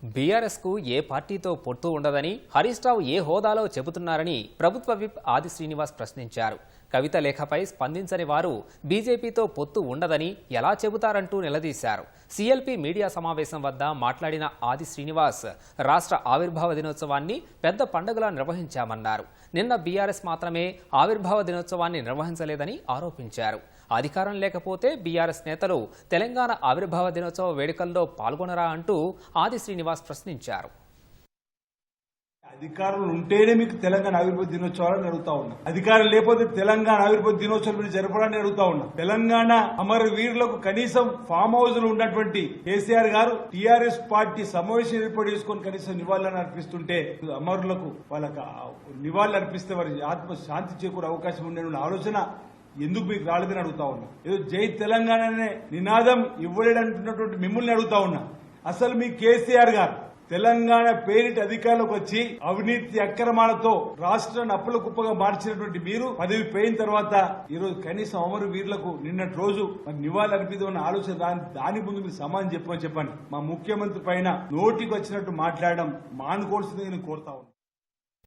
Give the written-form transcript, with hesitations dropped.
BRS కు ఏ పార్టీతో పొత్తు ఉండదని హరీష్ రావు ఏ హోదాలో చెబుతున్నారని ప్రభుత్వ విప్ ఆది శ్రీనివాస్ ప్రశ్నించారు. కవిత లేఖపై స్పందించని వారు బీజేపీతో పొత్తు ఉండదని ఎలా చెబుతారంటూ నిలదీశారు. సీఎల్పీ మీడియా సమావేశం వద్ద మాట్లాడిన ఆది శ్రీనివాస్ రాష్ట్ర ఆవిర్భావ దినోత్సవాన్ని పెద్ద పండుగలా నిర్వహించామన్నారు. నిన్న బీఆర్ఎస్ మాత్రమే ఆవిర్భావ దినోత్సవాన్ని నిర్వహించలేదని ఆరోపించారు. అధికారం లేకపోతే బీఆర్ఎస్ నేతలు తెలంగాణ ఆవిర్భావ దినోత్సవ వేడుకల్లో పాల్గొనరా అంటూ ఆది శ్రీనివాస్ ప్రశ్నించారు. అధికారులు ఉంటేనే మీకు తెలంగాణ ఆవిర్భావ దినోత్సవాలను అడుగుతా ఉన్నా, అధికారం లేకపోతే తెలంగాణ ఆవిర్భావ దినోత్సవం మీరు జరపడాన్ని అడుగుతా ఉన్నా. తెలంగాణ అమరవీరులకు కనీసం ఫామ్ హౌస్ లో ఉన్నటువంటి కేసీఆర్ గారు టీఆర్ఎస్ పార్టీ సమావేశం ఏర్పాటు చేసుకుని కనీసం నివాళులను అర్పిస్తుంటే అమరులకు వాళ్ళకి నివాళులు అర్పిస్తే వారి ఆత్మ శాంతి చేకూరే అవకాశం ఉండే ఆలోచన ఎందుకు మీకు రాలేదని అడుగుతా ఉన్నా. ఏదో జై తెలంగాణ అనే నినాదం ఇవ్వలేడంటున్నటువంటి మిమ్మల్ని అడుగుతా ఉన్నా. అసలు మీ కేసీఆర్ గారు తెలంగాణ పేరిట అధికారంలోకి వచ్చి అవినీతి అక్రమాలతో రాష్ట్రాన్ని అప్పుల కుప్పగా మార్చినటువంటి మీరు పదవి పోయిన తర్వాత ఈరోజు కనీసం అమరు వీరులకు నిన్నటి రోజు నివాళులు అర్పిద్దామన్న ఆలోచన దాని ముందు మీరు సమాధానం చెప్పమని చెప్పండి. మా ముఖ్యమంత్రి పైన నోటికి వచ్చినట్టు మాట్లాడడం మానుకోవాల్సింది నేను కోరుతా ఉన్నాను.